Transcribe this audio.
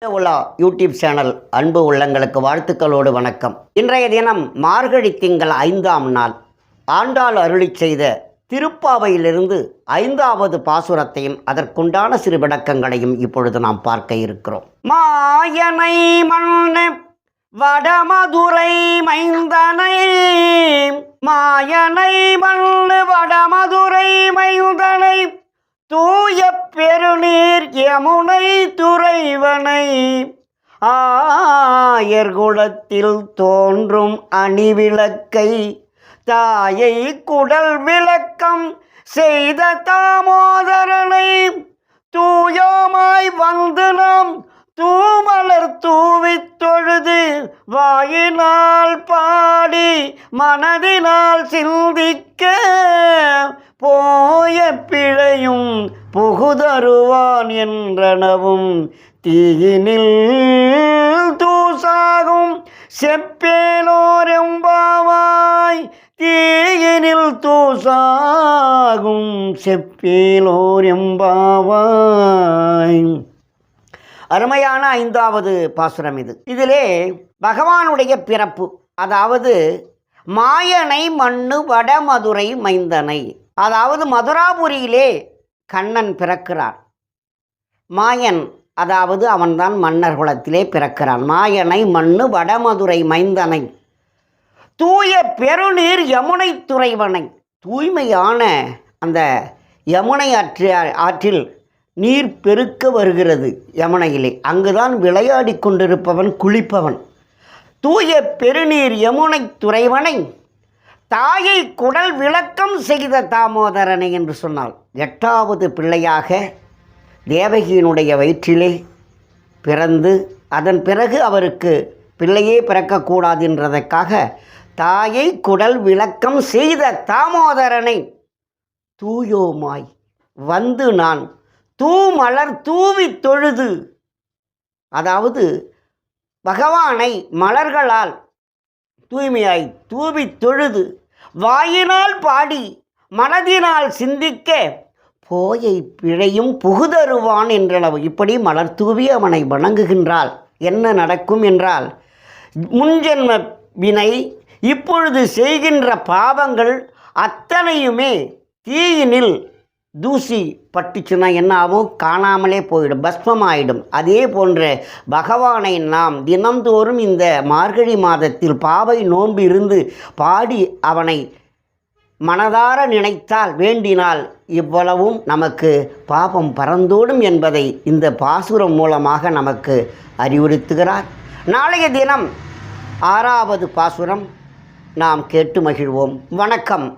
உலா YouTube channel அன்பு உள்ளங்களுக்கு வாழ்த்துக்களோடு வணக்கம். இன்றைய தினம் மார்கழி திங்கள் 5ஆம் நாள் ஆண்டாள் அருளிச் செய்த திருப்பாவையிலிருந்து 5வது பாசுரத்தையும் அதற்குண்டான சிறு விளக்கங்களையும் இப்பொழுது நாம் பார்க்க இருக்கிறோம். மாயனை மண்ணு வடமதுரை மைந்தனை, மாயனை மண்ணு வடமதுரை மைந்தனை, தூய பெருநீர் யமுனை துறைவனை, ஆயர்குலத்தில் தோன்றும் அணிவிளக்கை, தாயை குடல் விளக்கம் செய்த தாமோதரனை, தூயோமாய் வந்து நாம் தூமலர் தூவித் தொழுது, வாயினால் பாடி மனதினால் சிந்திக்க, போய பிழையும் புகுதருவான் என்றனவும், தீயினில் தூசாகும் செப்பேலோர் எம்பாவாய், தீயினில் தூசாகும் செப்பேலோர் எம்பாவாய். அருமையான 5வது பாசுரம் இது. இதிலே பகவானுடைய பிறப்பு, அதாவது மாயனை மண்ணு வடமதுரை மைந்தனை, அதாவது மதுராபுரியிலே கண்ணன் பிறக்கிறான். மாயன் அதாவது அவன்தான் மன்னர் குலத்திலே பிறக்கிறான். மாயனை மண்ணு வடமதுரை மைந்தனை, தூய பெருநீர் யமுனை துறைவனை, தூய்மையான அந்த யமுனை ஆற்றில் நீர் பெருக்க வருகிறது. யமுனையிலே அங்குதான் விளையாடி கொண்டிருப்பவன் குளிப்பவன். தூய பெருநீர் யமுனை துறைவனை, தாயை குடல் விளக்கம் செய்த தாமோதரனை என்று சொன்னால் 8வது பிள்ளையாக தேவகியினுடைய வயிற்றிலே பிறந்து, அதன் பிறகு அவருக்கு பிள்ளையே பிறக்கக்கூடாது என்றதற்காக தாயை குடல் விளக்கம் செய்த தாமோதரனை, தூயோமாய் வந்து நான் தூமலர் தூவி தொழுது, அதாவது பகவானை மலர்களால் தூய்மையாய் தூவி தொழுது, வாயினால் பாடி மனதினால் சிந்திக்க, போயை பிழையும் புகுதருவான் என்றளவு. இப்படி மலர் தூவி அவனை வணங்குகின்றால் என்ன நடக்கும் என்றால், முன்ஜென்ம வினை இப்பொழுது செய்கின்ற பாவங்கள் அத்தனையுமே தீயினில் தூசி பட்டுச்சுன்னா என்ன ஆகும்? காணாமலே போயிடும், பஸ்மமாயிடும். அதே போன்ற பகவானை நாம் தினந்தோறும் இந்த மார்கழி மாதத்தில் பாவை நோன்பு இருந்து பாடி அவனை மனதார நினைத்தால், வேண்டினால் இவ்வளவும் நமக்கு பாபம் பறந்தோடும் என்பதை இந்த பாசுரம் மூலமாக நமக்கு அறிவுறுத்துகிறார். நாளைய தினம் 6வது பாசுரம் நாம் கேட்டு மகிழ்வோம். வணக்கம்.